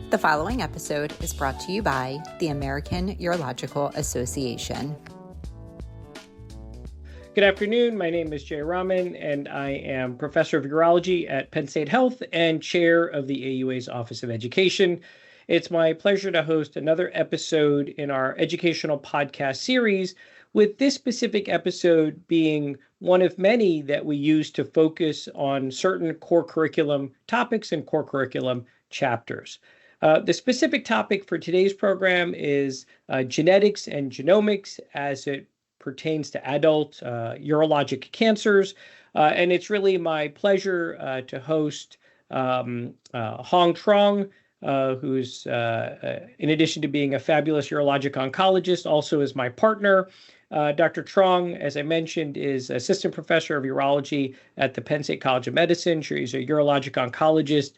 The following episode is brought to you by the American Urological Association. Good afternoon. My name is Jay Raman, and I am Professor of Urology at Penn State Health and Chair of the AUA's Office of Education. It's my pleasure to host another episode in our educational podcast series, with this specific episode being one of many that we use to focus on certain core curriculum topics and core curriculum chapters. The specific topic for today's program is genetics and genomics as it pertains to adult urologic cancers. And it's really my pleasure to host Hong Truong, who's, in addition to being a fabulous urologic oncologist, also is my partner. Dr. Truong, as I mentioned, is assistant professor of urology at the Penn State College of Medicine. She's a urologic oncologist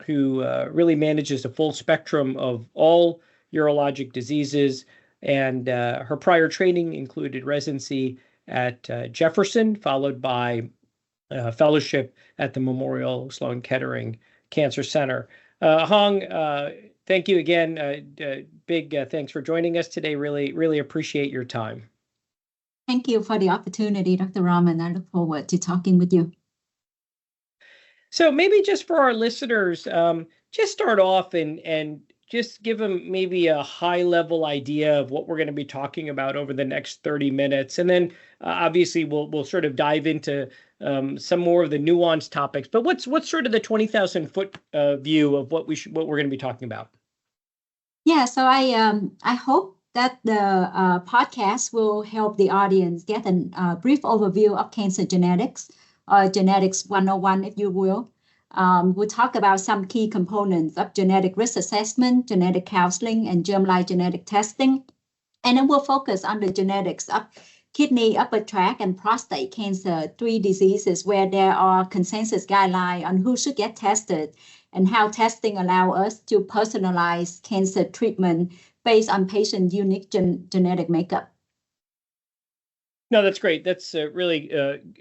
who really manages the full spectrum of all urologic diseases. And her prior training included residency at Jefferson, followed by fellowship at the Memorial Sloan Kettering Cancer Center. Hong, thank you again. Big thanks for joining us today. Really appreciate your time. Thank you for the opportunity, Dr. Raman. I look forward to talking with you. So maybe just for our listeners, just start off and just give them maybe a high-level idea of what we're going to be talking about over the next 30 minutes. And then obviously we'll sort of dive into some more of the nuanced topics. But what's sort of the 20,000-foot view of what we're going to be talking about? Yeah, so I hope that the podcast will help the audience get a brief overview of cancer genetics, or genetics 101, if you will. We'll talk about some key components of genetic risk assessment, genetic counseling, and germline genetic testing. And then we'll focus on the genetics of kidney, upper tract, and prostate cancer, 3 diseases where there are consensus guidelines on who should get tested and how testing allow us to personalize cancer treatment based on patient unique genetic makeup. No, that's great. That's a really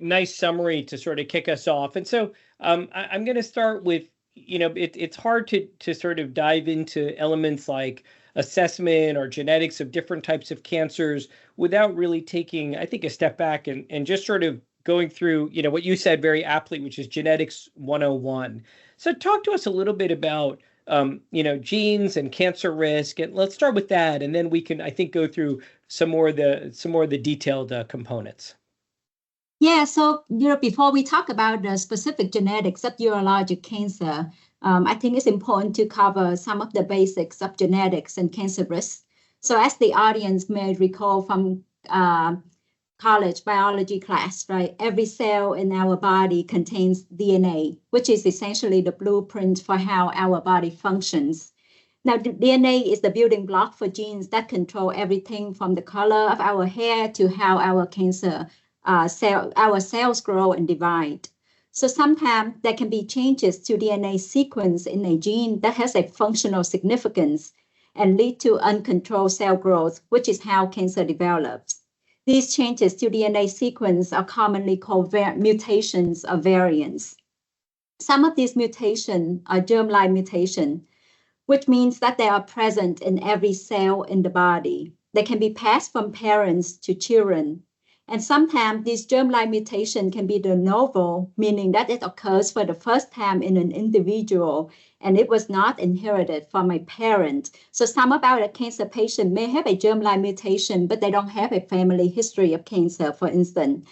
nice summary to sort of kick us off. And so I'm going to start with, it's hard to sort of dive into elements like assessment or genetics of different types of cancers without really taking, I think, a step back and just sort of going through, what you said very aptly, which is genetics 101. So talk to us a little bit about genes and cancer risk, and let's start with that, and then we can, I think, go through some more of the detailed components. Yeah, so before we talk about the specific genetics of urologic cancer, I think it's important to cover some of the basics of genetics and cancer risk. So as the audience may recall from college biology class, right? Every cell in our body contains DNA, which is essentially the blueprint for how our body functions. Now, the DNA is the building block for genes that control everything from the color of our hair to how our our cells grow and divide. So sometimes there can be changes to DNA sequence in a gene that has a functional significance and lead to uncontrolled cell growth, which is how cancer develops. These changes to DNA sequence are commonly called mutations or variants. Some of these mutations are germline mutation, which means that they are present in every cell in the body. They can be passed from parents to children. And sometimes this germline mutation can be de novo, meaning that it occurs for the first time in an individual and it was not inherited from a parent. So some of our cancer patients may have a germline mutation, but they don't have a family history of cancer, for instance.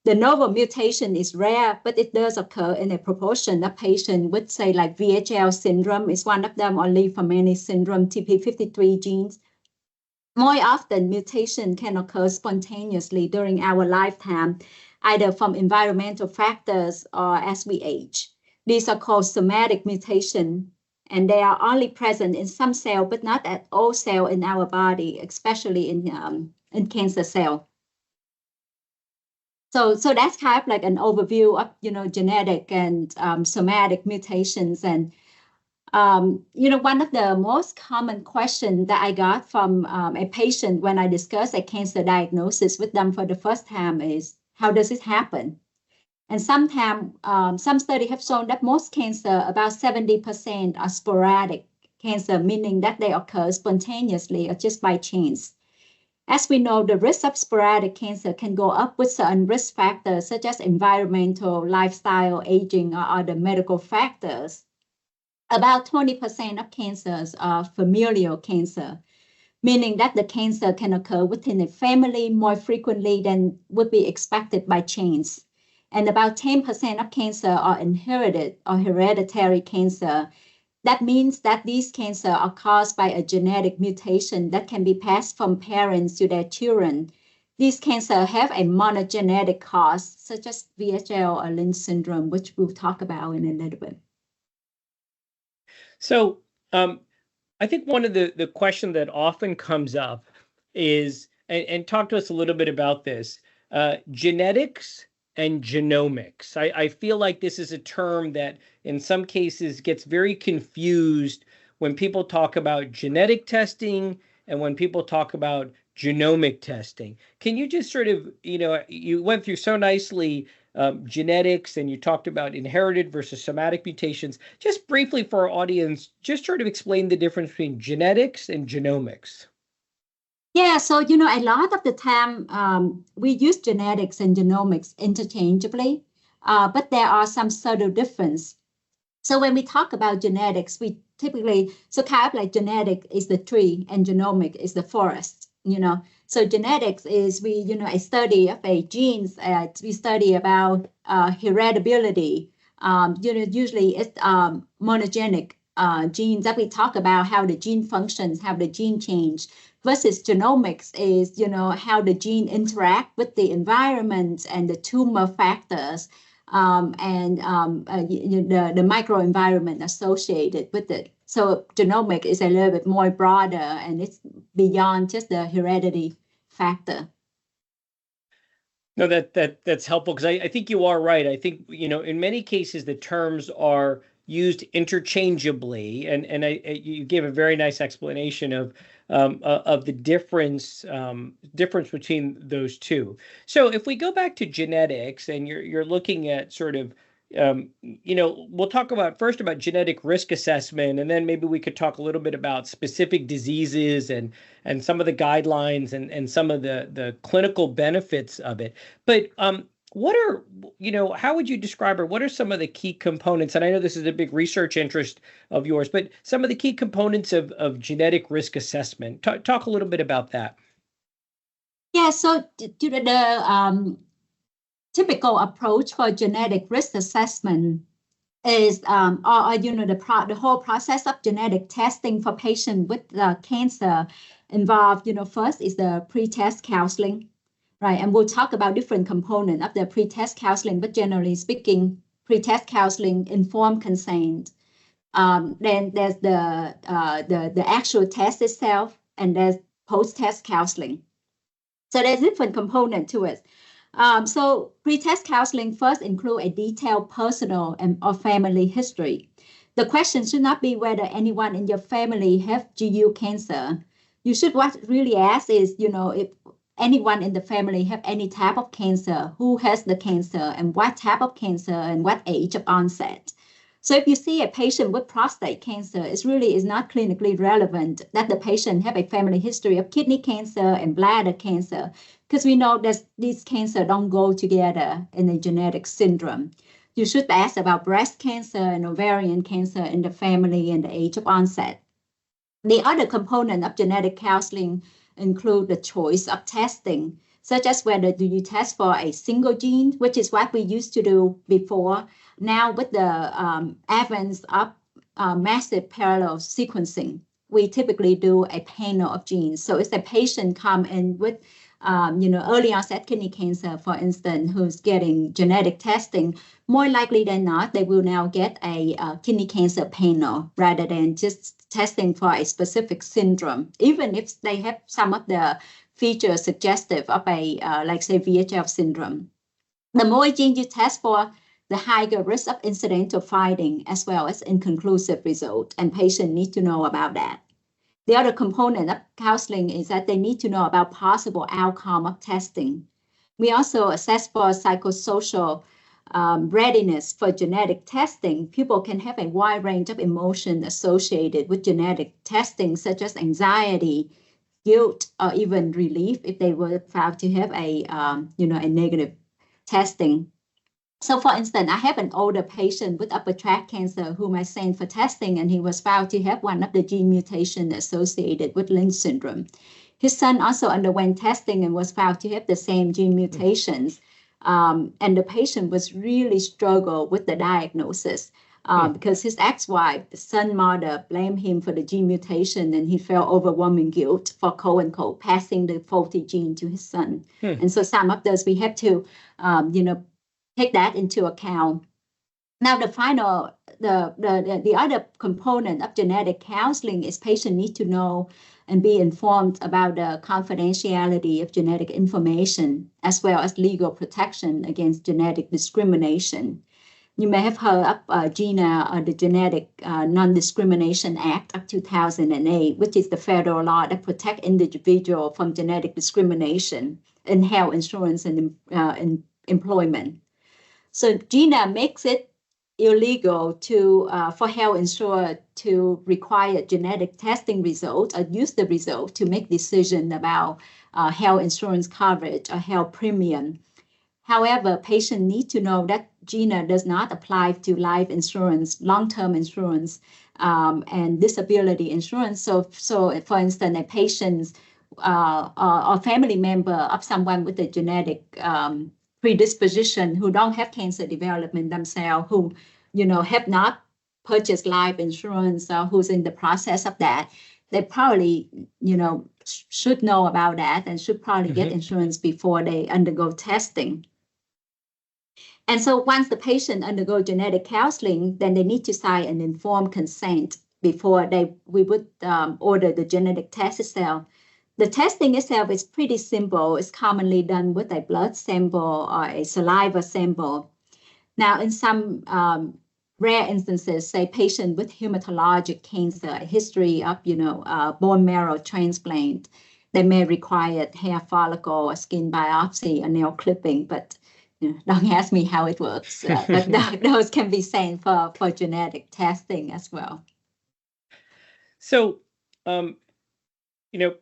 The novel mutation is rare, but it does occur in a proportion of patients with, say, like VHL syndrome is one of them, or Li-Famani syndrome, TP53 genes. More often, mutation can occur spontaneously during our lifetime, either from environmental factors or as we age. These are called somatic mutation, and they are only present in some cell, but not at all cells in our body, especially in cancer cell. So that's kind of like an overview of genetic and somatic mutations. And one of the most common questions that I got from a patient when I discuss a cancer diagnosis with them for the first time is, how does it happen? And sometimes some studies have shown that most cancer, about 70%, are sporadic cancer, meaning that they occur spontaneously or just by chance. As we know, the risk of sporadic cancer can go up with certain risk factors such as environmental, lifestyle, aging, or other medical factors. About 20% of cancers are familial cancer, meaning that the cancer can occur within a family more frequently than would be expected by chance. And about 10% of cancer are inherited or hereditary cancer. That means that these cancers are caused by a genetic mutation that can be passed from parents to their children. These cancers have a monogenetic cause, such as VHL or Lynch syndrome, which we'll talk about in a little bit. So I think one of the question that often comes up is, and talk to us a little bit about this, genetics and genomics. I feel like this is a term that in some cases gets very confused when people talk about genetic testing and when people talk about genomic testing. Can you just sort of, you went through so nicely genetics and you talked about inherited versus somatic mutations. Just briefly for our audience, just sort of explain the difference between genetics and genomics. Yeah, so, a lot of the time we use genetics and genomics interchangeably, but there are some subtle differences. So when we talk about genetics, we typically, so kind of like genetic is the tree and genomic is the forest, So genetics is a study of a genes. We study about heritability. Usually it's monogenic genes that we talk about how the gene functions, how the gene change. Versus genomics is, how the gene interact with the environment and the tumor factors and the microenvironment associated with it. So genomic is a little bit more broader and it's beyond just the heredity factor. No, that's helpful because I think you are right. I think, in many cases, the terms are used interchangeably, and you gave a very nice explanation of the difference between those two. So if we go back to genetics and you're looking at sort of, we'll talk first about genetic risk assessment, and then maybe we could talk a little bit about specific diseases and some of the guidelines and some of the clinical benefits of it. But what are, how would you describe, or what are some of the key components? And I know this is a big research interest of yours, but some of the key components of genetic risk assessment. Talk a little bit about that. Yeah, so the typical approach for genetic risk assessment is, the whole process of genetic testing for patients with cancer involved, first is the pre-test counseling. Right, and we'll talk about different components of the pre-test counseling, but generally speaking, pre-test counseling, informed consent. Then there's the actual test itself, and there's post-test counseling. So there's different components to it. So pre-test counseling first include a detailed personal or family history. The question should not be whether anyone in your family have GU cancer. You should really ask is, if anyone in the family have any type of cancer, who has the cancer and what type of cancer and what age of onset. So if you see a patient with prostate cancer, it really is not clinically relevant that the patient have a family history of kidney cancer and bladder cancer, because we know that these cancers don't go together in a genetic syndrome. You should ask about breast cancer and ovarian cancer in the family and the age of onset. The other component of genetic counseling include the choice of testing, such as whether do you test for a single gene, which is what we used to do before. Now with the advance of massive parallel sequencing, we typically do a panel of genes. So if a patient come in with early onset kidney cancer, for instance, who's getting genetic testing, more likely than not, they will now get a kidney cancer panel rather than just testing for a specific syndrome, even if they have some of the features suggestive of a, like say, VHL syndrome. The more genes you test for, the higher risk of incidental finding as well as inconclusive result, and patients need to know about that. The other component of counseling is that they need to know about possible outcome of testing. We also assess for psychosocial readiness for genetic testing, people can have a wide range of emotion associated with genetic testing, such as anxiety, guilt, or even relief if they were found to have a negative testing. So, for instance, I have an older patient with upper tract cancer whom I sent for testing, and he was found to have one of the gene mutations associated with Lynch syndrome. His son also underwent testing and was found to have the same gene mutations. And the patient was really struggled with the diagnosis because his ex-wife, the son mother, blamed him for the gene mutation, and he felt overwhelming guilt for quote unquote passing the faulty gene to his son. And so some of those we have to, take that into account. Now, the other component of genetic counseling is patients need to know and be informed about the confidentiality of genetic information, as well as legal protection against genetic discrimination. You may have heard of GINA, the Genetic Non-Discrimination Act of 2008, which is the federal law that protects individuals from genetic discrimination in health insurance and employment. So GINA makes it illegal for health insurer to require genetic testing results or use the result to make decisions about health insurance coverage or health premium. However, patients need to know that GINA does not apply to life insurance, long-term insurance, and disability insurance. So for instance, a patient or family member of someone with a genetic predisposition who don't have cancer development themselves, who have not purchased life insurance or who's in the process of that, they probably should know about that and should probably get insurance before they undergo testing. And so once the patient undergo genetic counseling, then they need to sign an informed consent before we would order the genetic test itself. The testing itself is pretty simple. It's commonly done with a blood sample or a saliva sample. Now, in some rare instances, say patient with hematologic cancer, a history of bone marrow transplant, they may require hair follicle or skin biopsy or nail clipping, but don't ask me how it works. But those can be sent for genetic testing as well. So,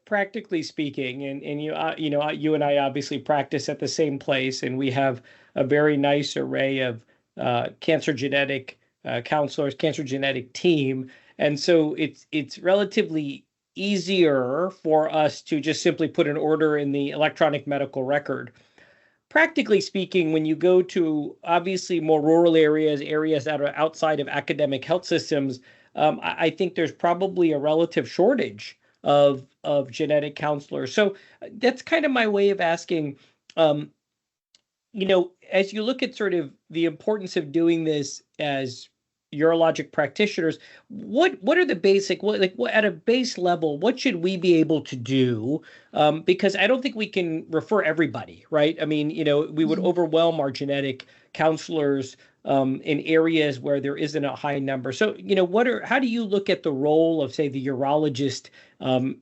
practically speaking, and you and I obviously practice at the same place, and we have a very nice array of cancer genetic counselors, cancer genetic team, and so it's relatively easier for us to just simply put an order in the electronic medical record. Practically speaking, when you go to obviously more rural areas that are outside of academic health systems, I think there's probably a relative shortage of genetic counselors. So that's kind of my way of asking, as you look at sort of the importance of doing this as urologic practitioners, what are the basic, at a base level, what should we be able to do? Because I don't think we can refer everybody, right? I mean, we would overwhelm our genetic counselors in areas where there isn't a high number. So, how do you look at the role of, say, the urologist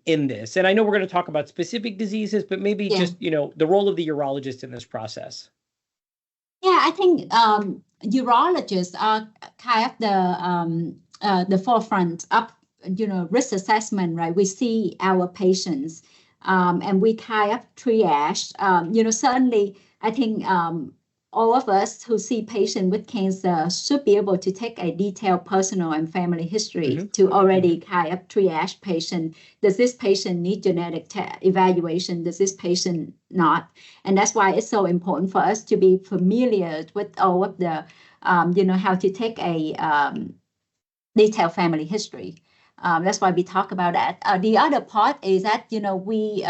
in this? And I know we're going to talk about specific diseases, but maybe just, the role of the urologist in this process. Yeah, I think urologists are kind of the forefront of risk assessment, right? We see our patients and we kind of triage. Certainly, I think all of us who see patients with cancer should be able to take a detailed personal and family history to already kind of triage patient. Does this patient need genetic evaluation? Does this patient not? And that's why it's so important for us to be familiar with all of the, how to take a detailed family history. That's why we talk about that. The other part is that, we,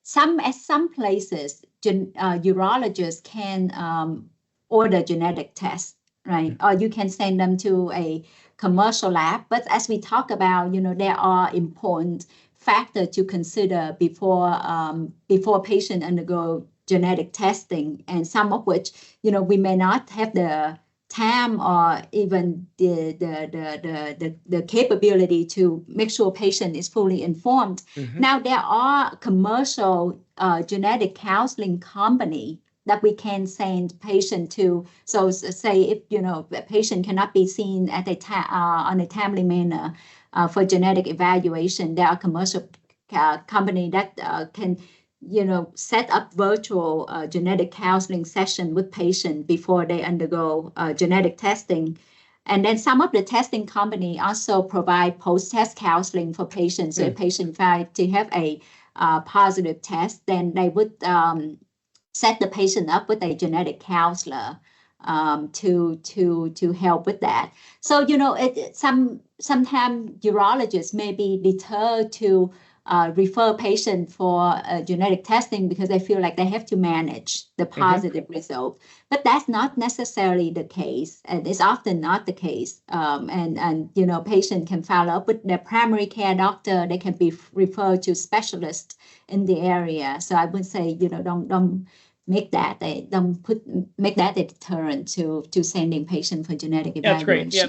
some places, urologists can order genetic tests, right? Or you can send them to a commercial lab. But as we talk about, there are important factors to consider before patient undergo genetic testing, and some of which, we may not have the time or even the capability to make sure patient is fully informed. Now, there are commercial genetic counseling company that we can send patient to. So say if the patient cannot be seen at on a timely manner for genetic evaluation, there are commercial company that can set up virtual genetic counseling session with patient before they undergo genetic testing. And then some of the testing company also provide post-test counseling for patients. So if patient find to have a positive test, then they would set the patient up with a genetic counselor to help with that. So sometimes urologists may be deterred to refer patient for genetic testing because they feel like they have to manage the positive result. But that's not necessarily the case, and it's often not the case. And patient can follow up with their primary care doctor. They can be referred to specialists in the area. So I would say, don't make that a deterrent to sending patient for genetic evaluation. That's great. Yeah.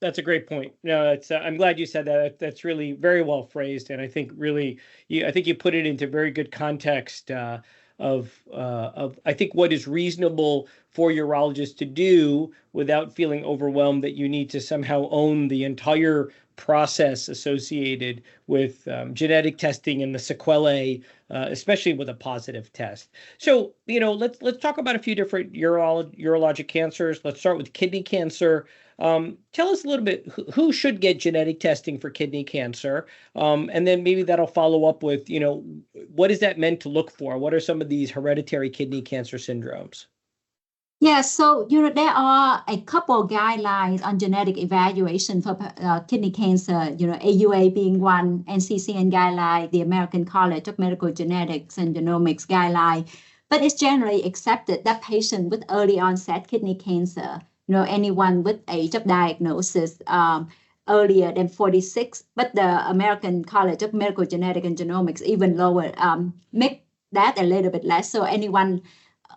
That's a great point. No, I'm glad you said that. That's really very well phrased, and I think you put it into very good context of I think what is reasonable for urologists to do without feeling overwhelmed that you need to somehow own the entire process associated with genetic testing and the sequelae, especially with a positive test. So let's talk about a few different urologic cancers. Let's start with kidney cancer. Tell us a little bit who should get genetic testing for kidney cancer, and then maybe that'll follow up with what is that meant to look for? What are some of these hereditary kidney cancer syndromes? Yeah, so there are a couple of guidelines on genetic evaluation for kidney cancer. AUA being one, NCCN guideline, the American College of Medical Genetics and Genomics guideline. But it's generally accepted that patient with early onset kidney cancer, anyone with age of diagnosis earlier than 46, but the American College of Medical Genetics and Genomics even lower, make that a little bit less. So anyone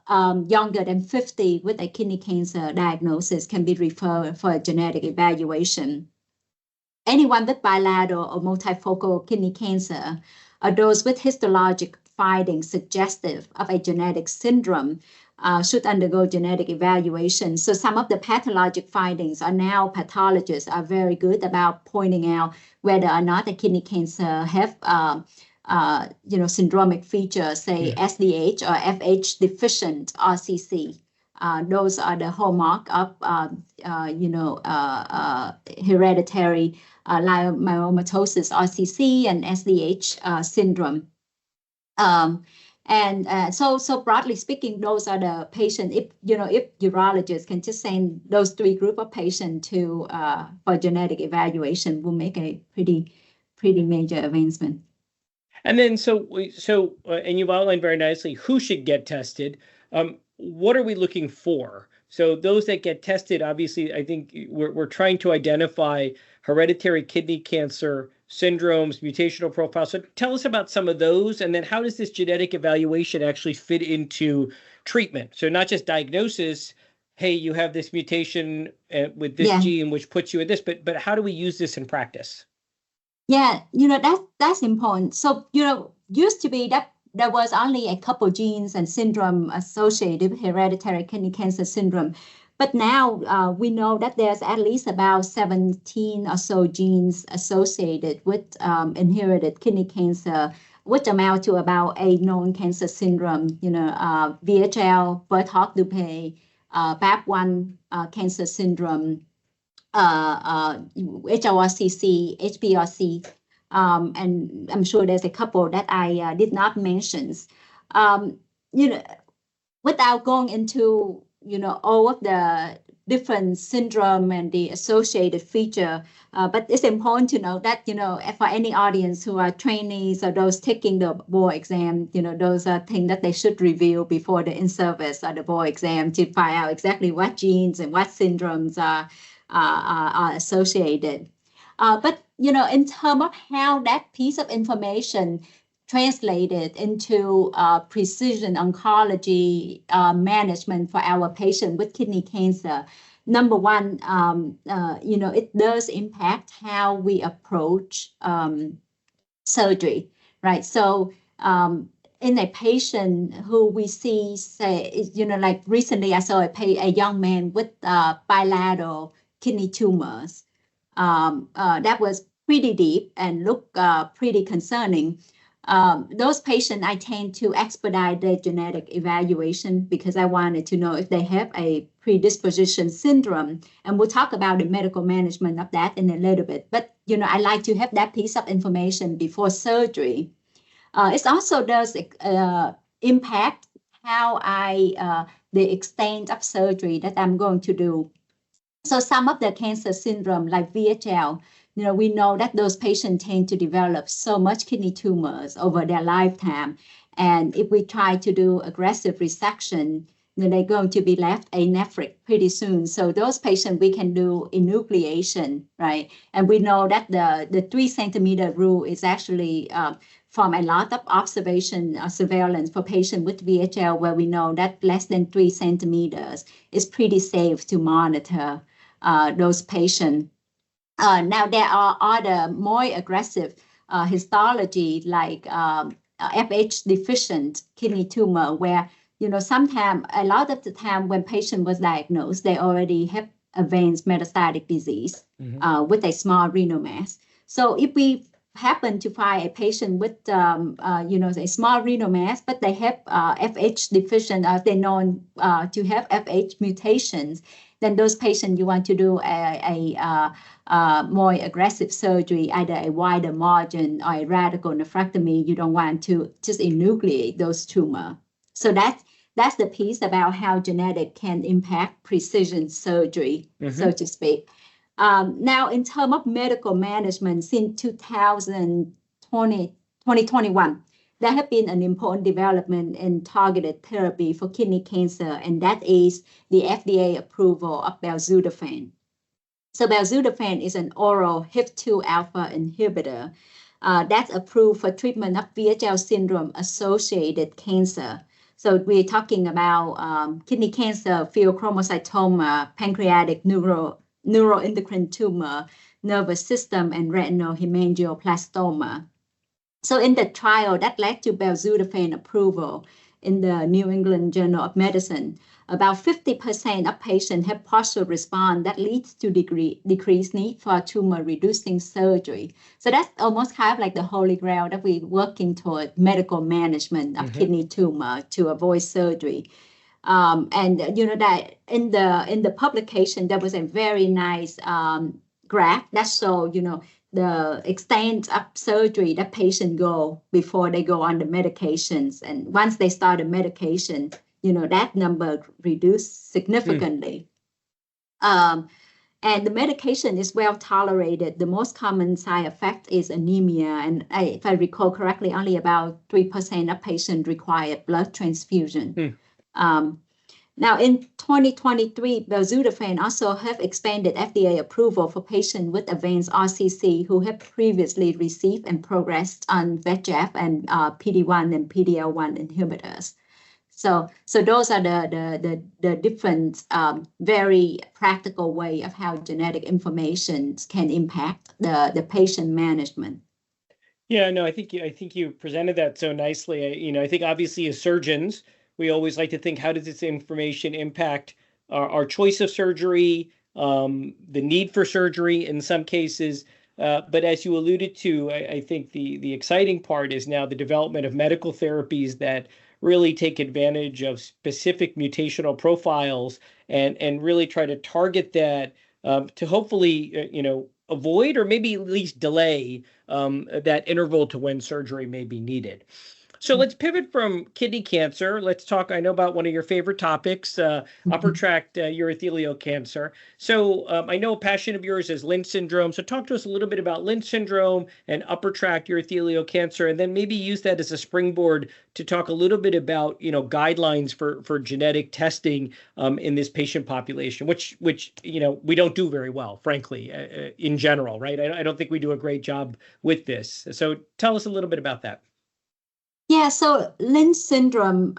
younger than 50 with a kidney cancer diagnosis can be referred for a genetic evaluation. Anyone with bilateral or multifocal kidney cancer, or those with histologic findings suggestive of a genetic syndrome, should undergo genetic evaluation. So some of the pathologic findings are now pathologists are very good about pointing out whether or not the kidney cancer have syndromic features, say SDH or FH deficient RCC. Those are the hallmark of hereditary leiomyomatosis RCC and SDH syndrome. So broadly speaking, those are the patients. If urologists can just send those three group of patients to for genetic evaluation, will make a pretty major advancement. And then and you've outlined very nicely who should get tested. What are we looking for? So those that get tested, obviously, I think we're trying to identify hereditary kidney cancer syndromes, mutational profiles. So tell us about some of those, and then how does this genetic evaluation actually fit into treatment? So not just diagnosis, hey, you have this mutation with this gene, which puts you at this, but how do we use this in practice? Yeah, that's important. So, used to be that there was only a couple genes and syndrome associated with hereditary kidney cancer syndrome. But now we know that there's at least about 17 or so genes associated with inherited kidney cancer, which amount to about 8 known cancer syndrome, VHL, Birt-Hogg-Dupé, BAP1 cancer syndrome, HRCC, HBRC, and I'm sure there's a couple that I did not mention. Without going into all of the different syndrome and the associated feature, but it's important to know that for any audience who are trainees or those taking the board exam, those are things that they should review before the in-service or the board exam to find out exactly what genes and what syndromes are associated. But in terms of how that piece of information translated into precision oncology management for our patient with kidney cancer, number one, it does impact how we approach surgery, right? So in a patient who we see, say, like recently I saw a young man with bilateral kidney tumors. That was pretty deep and looked pretty concerning. Those patients, I tend to expedite their genetic evaluation because I wanted to know if they have a predisposition syndrome. And we'll talk about the medical management of that in a little bit. But, I like to have that piece of information before surgery. It also does impact how the extent of surgery that I'm going to do. So some of the cancer syndrome like VHL, we know that those patients tend to develop so much kidney tumors over their lifetime. And if we try to do aggressive resection, they're going to be left anephric pretty soon. So those patients, we can do enucleation, right? And we know that the 3 centimeter rule is actually from a lot of observation surveillance for patients with VHL, where we know that less than 3 centimeters is pretty safe to monitor those patients. Now, there are other more aggressive histology like FH deficient kidney tumor, where, sometimes, a lot of the time when patient was diagnosed, they already have advanced metastatic disease with a small renal mass. So if we happen to find a patient with, a small renal mass, but they have FH deficient, they're known to have FH mutations, then those patients, you want to do a more aggressive surgery, either a wider margin or a radical nephrectomy. You don't want to just enucleate those tumors. So that's the piece about how genetic can impact precision surgery, so to speak. Now, in terms of medical management, since 2021, there have been an important development in targeted therapy for kidney cancer, and that is the FDA approval of belzutifan. So belzutifan is an oral HIF-2 alpha inhibitor that's approved for treatment of VHL syndrome-associated cancer. So we're talking about kidney cancer, pheochromocytoma, pancreatic neuroendocrine tumor, nervous system, and retinal hemangioblastoma. So in the trial that led to belzutifan approval in the New England Journal of Medicine, about 50% of patients have partial response that leads to decreased need for tumor-reducing surgery. So that's almost kind of like the holy grail that we're working toward medical management of kidney tumor to avoid surgery. And that in the publication, there was a very nice graph that showed, the extent of surgery that patients go before they go on the medications. And once they start the medication, that number reduced significantly. And the medication is well tolerated. The most common side effect is anemia. And if I recall correctly, only about 3% of patients require blood transfusion. Now, in 2023, belzutifan also have expanded FDA approval for patients with advanced RCC who have previously received and progressed on VEGF and PD-1 and PD-L1 inhibitors. So those are the different, very practical way of how genetic information can impact the patient management. Yeah, no, I think you presented that so nicely. I think obviously as surgeons, we always like to think, how does this information impact our choice of surgery, the need for surgery in some cases. But as you alluded to, I think the exciting part is now the development of medical therapies that really take advantage of specific mutational profiles and really try to target that to hopefully, avoid or maybe at least delay that interval to when surgery may be needed. So let's pivot from kidney cancer. Let's talk, I know about one of your favorite topics, upper tract urothelial cancer. So I know a passion of yours is Lynch syndrome. So talk to us a little bit about Lynch syndrome and upper tract urothelial cancer, and then maybe use that as a springboard to talk a little bit about, guidelines for genetic testing in this patient population, which we don't do very well, frankly, in general, right? I don't think we do a great job with this. So tell us a little bit about that. Yeah, so Lynch syndrome,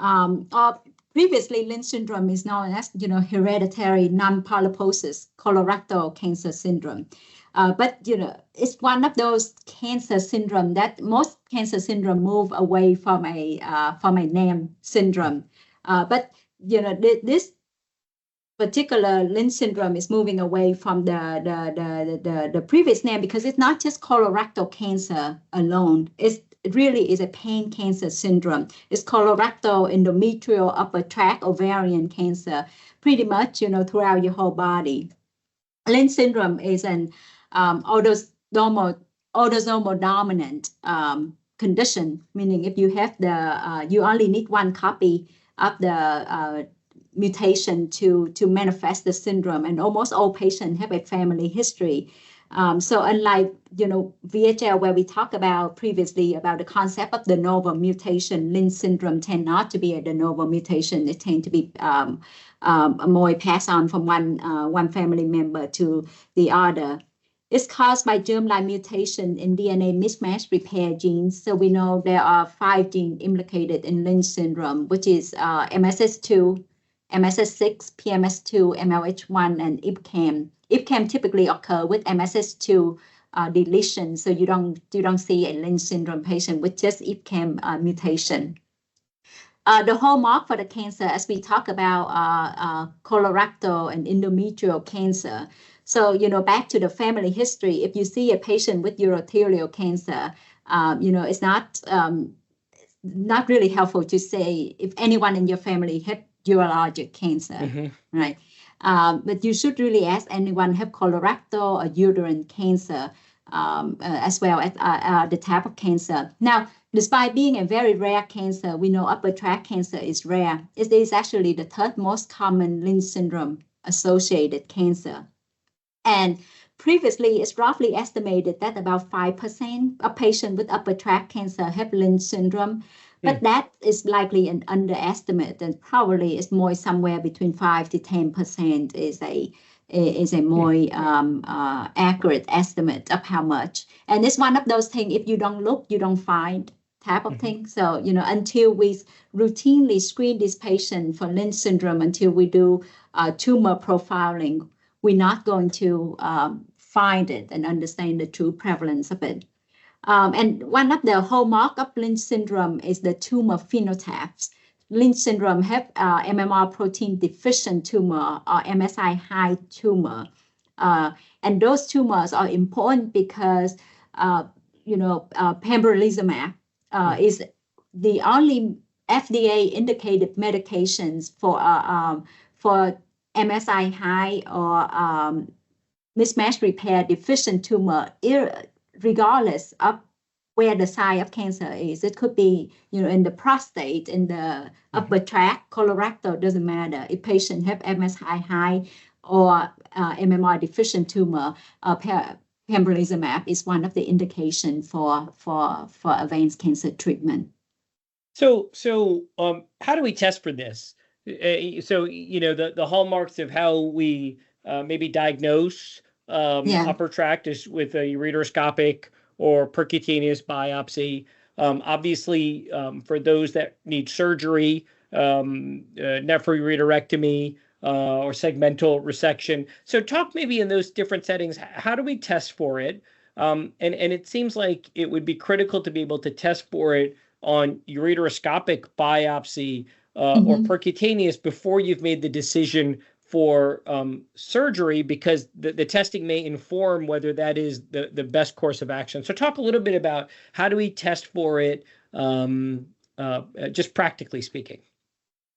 previously Lynch syndrome is known as, hereditary non-polyposis colorectal cancer syndrome. But it's one of those cancer syndrome that most cancer syndrome move away from a NAM syndrome. But this particular Lynch syndrome is moving away from the previous name because it's not just colorectal cancer alone. It really is a pan cancer syndrome. It's colorectal, endometrial, upper tract, ovarian cancer, pretty much throughout your whole body. Lynch syndrome is an autosomal dominant condition, meaning if you have you only need one copy of the mutation to manifest the syndrome, and almost all patients have a family history. So unlike VHL, where we talked about previously about the concept of de novo mutation, Lynch syndrome tend not to be a de novo mutation. It tend to be more passed on from one family member to the other. It's caused by germline mutation in DNA mismatch repair genes. So we know there are 5 genes implicated in Lynch syndrome, which is MSS2, MSS6, PMS2, MLH1, and IPCAM. IPCAM typically occur with MSS2 deletion, so you don't see a Lynch syndrome patient with just IPCAM mutation. The hallmark for the cancer, as we talk about colorectal and endometrial cancer. So, back to the family history, if you see a patient with urothelial cancer, it's not really helpful to say if anyone in your family had urologic cancer, right? But you should really ask anyone have colorectal or uterine cancer, as well as the type of cancer. Now, despite being a very rare cancer, we know upper tract cancer is rare. It is actually the 3rd most common Lynch syndrome associated cancer. And previously, it's roughly estimated that about 5% of patients with upper tract cancer have Lynch syndrome. But that is likely an underestimate, and probably is more somewhere between 5 to 10% is a more accurate estimate of how much. And it's one of those things, if you don't look, you don't find type of thing. So, until we routinely screen this patient for Lynch syndrome, until we do tumor profiling, we're not going to find it and understand the true prevalence of it. And one of the hallmark of Lynch syndrome is the tumor phenotypes. Lynch syndrome have MMR protein deficient tumor or MSI high tumor. And those tumors are important because, pembrolizumab is the only FDA indicated medications for MSI high or mismatch repair deficient tumor, regardless of where the site of cancer is. It could be, in the prostate, in the upper tract, colorectal, doesn't matter. If patients have MSI high or MMR deficient tumor, pembrolizumab is one of the indications for advanced cancer treatment. So how do we test for this? So, the hallmarks of how we maybe diagnose upper tract is with a ureteroscopic or percutaneous biopsy. Obviously, for those that need surgery, nephroureterectomy or segmental resection. So talk maybe in those different settings, how do we test for it? And it seems like it would be critical to be able to test for it on ureteroscopic biopsy or percutaneous before you've made the decision for surgery, because the testing may inform whether that is the best course of action. So talk a little bit about how do we test for it, just practically speaking.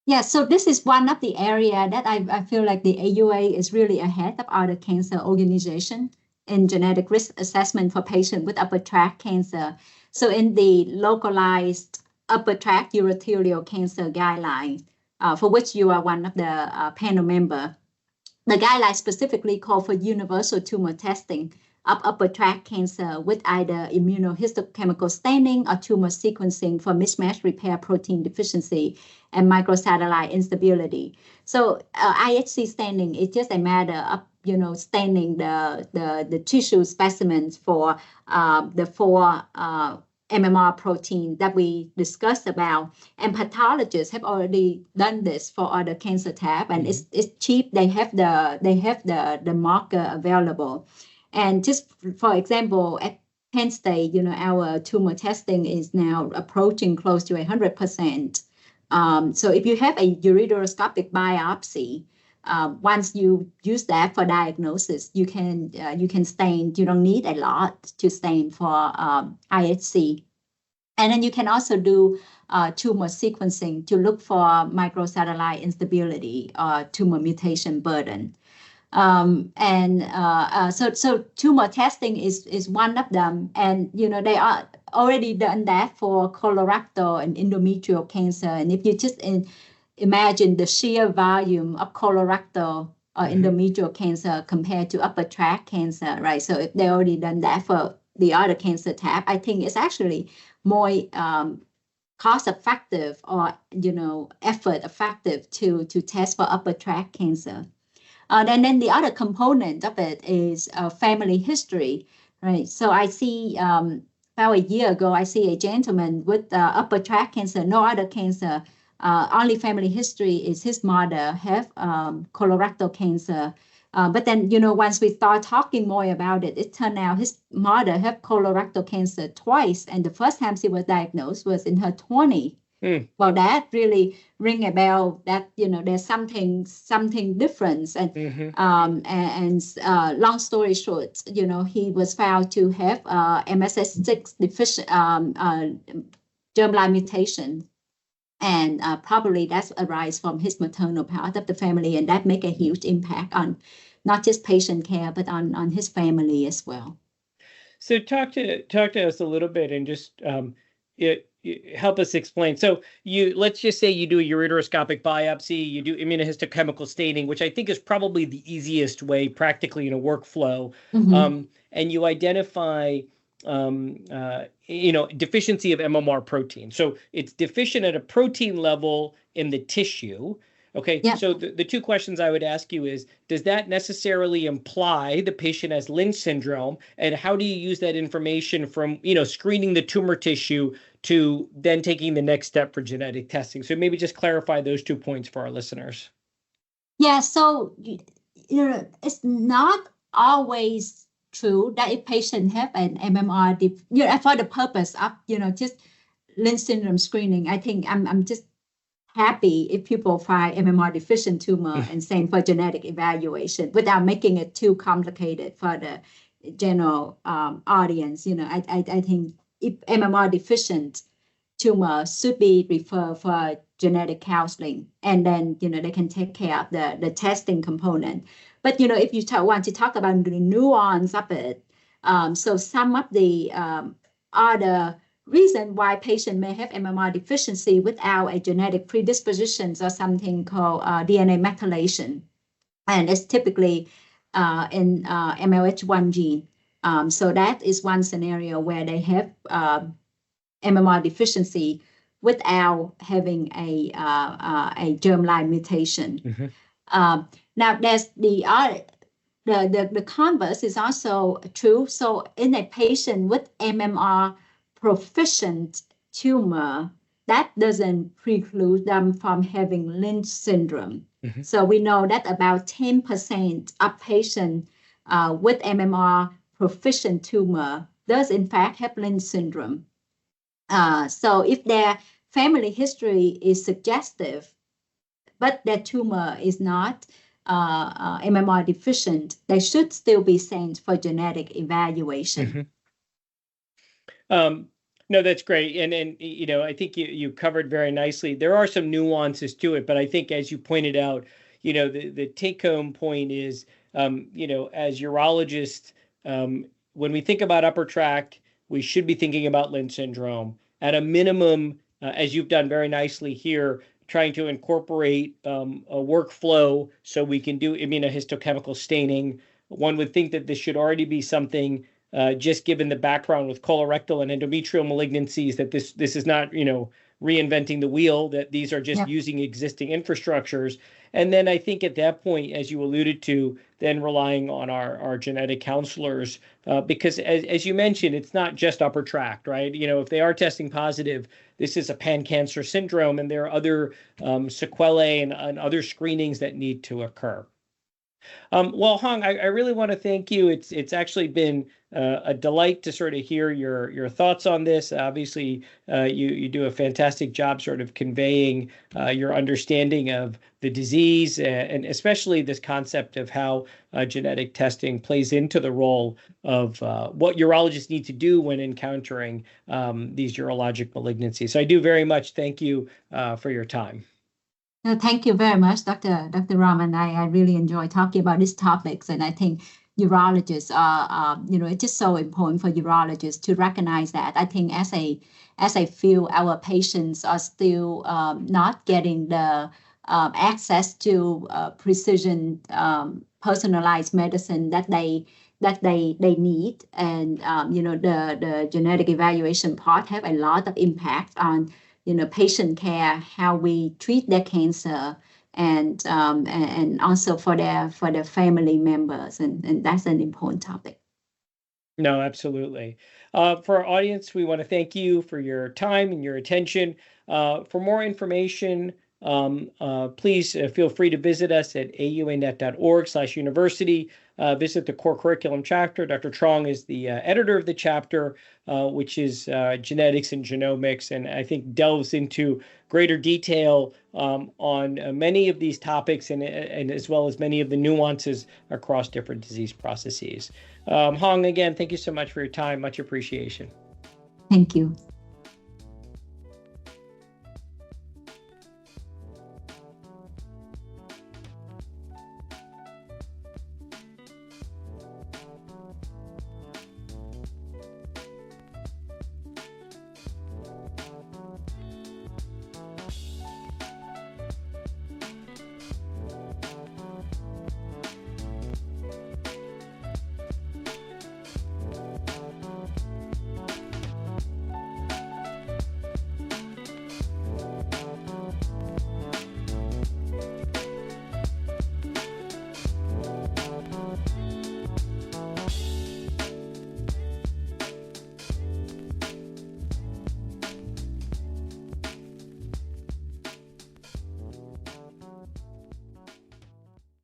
Yeah, so this is one of the area that I feel like the AUA is really ahead of other cancer organization in genetic risk assessment for patients with upper tract cancer. So in the localized upper tract urothelial cancer guidelines, for which you are one of the panel member, the guidelines specifically call for universal tumor testing of upper tract cancer with either immunohistochemical staining or tumor sequencing for mismatch repair protein deficiency and microsatellite instability. So IHC staining is just a matter of staining the tissue specimens for the 4 MMR protein that we discussed about, and pathologists have already done this for other cancer type, and it's cheap. They have the marker available, And just for example, at Penn State, our tumor testing is now approaching close to 100%. So if you have a ureteroscopic biopsy, once you use that for diagnosis, you can stain. You don't need a lot to stain for IHC. And then you can also do tumor sequencing to look for microsatellite instability or tumor mutation burden. So tumor testing is one of them. And, they are already done that for colorectal and endometrial cancer. And if you just imagine the sheer volume of colorectal or endometrial cancer compared to upper tract cancer, right? So if they already done that for the other cancer type, I think it's actually more cost effective or effort effective to test for upper tract cancer. And then the other component of it is family history, right? So I see about a year ago, I see a gentleman with upper tract cancer, no other cancer, only family history is his mother have colorectal cancer. But then, once we start talking more about it, it turned out his mother had colorectal cancer twice. And the first time she was diagnosed was in her 20s. Well, that really ring a bell that, there's something different. And long story short, he was found to have MSS6 deficient germline mutation. And probably that's arise from his maternal part of the family. And that make a huge impact on not just patient care, but on his family as well. So talk to us a little bit and just help us explain. So let's just say you do a ureteroscopic biopsy, you do immunohistochemical staining, which I think is probably the easiest way practically in a workflow. And you identify deficiency of MMR protein. So it's deficient at a protein level in the tissue. Okay, yeah. So the two questions I would ask you is, does that necessarily imply the patient has Lynch syndrome? And how do you use that information from, screening the tumor tissue to then taking the next step for genetic testing? So maybe just clarify those 2 points for our listeners. Yeah, so, it's not always true that if patient have an MMR, for the purpose of, just Lynch syndrome screening, I think I'm just happy if people find MMR deficient tumor and send for genetic evaluation without making it too complicated for the general audience. I think if MMR deficient tumor should be referred for genetic counseling, and then they can take care of the testing component. But if you want to talk about the nuance of it, so some of the other reason why patient may have MMR deficiency without a genetic predispositions or something called DNA methylation. And it's typically in MLH1 gene. So that is one scenario where they have MMR deficiency without having a germline mutation. Now there's the converse is also true. So in a patient with MMR proficient tumor, that doesn't preclude them from having Lynch syndrome. So we know that about 10% of patients with MMR proficient tumor does in fact have Lynch syndrome. So if their family history is suggestive, but their tumor is not MMR deficient, they should still be sent for genetic evaluation. No, that's great. And I think you covered very nicely. There are some nuances to it, but I think as you pointed out, the take home point is, as urologists, when we think about upper tract, we should be thinking about Lynch syndrome. At a minimum, as you've done very nicely here, trying to incorporate a workflow so we can do immunohistochemical staining. One would think that this should already be something, just given the background with colorectal and endometrial malignancies, that this is not, reinventing the wheel, that these are just using existing infrastructures. And then I think at that point, as you alluded to, then relying on our genetic counselors, because as you mentioned, it's not just upper tract, right? If they are testing positive, this is a pan-cancer syndrome, and there are other sequelae and other screenings that need to occur. Well, Hong, I really want to thank you. It's actually been a delight to sort of hear your thoughts on this. Obviously, you do a fantastic job sort of conveying your understanding of the disease, and especially this concept of how genetic testing plays into the role of what urologists need to do when encountering these urologic malignancies. So I do very much thank you for your time. Thank you very much, Dr. Raman. I really enjoy talking about these topics, and I think urologists are, it's just so important for urologists to recognize that. I think as I feel our patients are still not getting the access to precision personalized medicine that they need, and the genetic evaluation part have a lot of impact on patient care, how we treat their cancer, and also for their family members, and that's an important topic. No, absolutely. For our audience, we want to thank you for your time and your attention. For more information, please feel free to visit us at auanet.org/university. Visit the core curriculum chapter. Dr. Truong is the editor of the chapter, which is genetics and genomics, and I think delves into greater detail on many of these topics, and as well as many of the nuances across different disease processes. Hong, again, thank you so much for your time. Much appreciation. Thank you.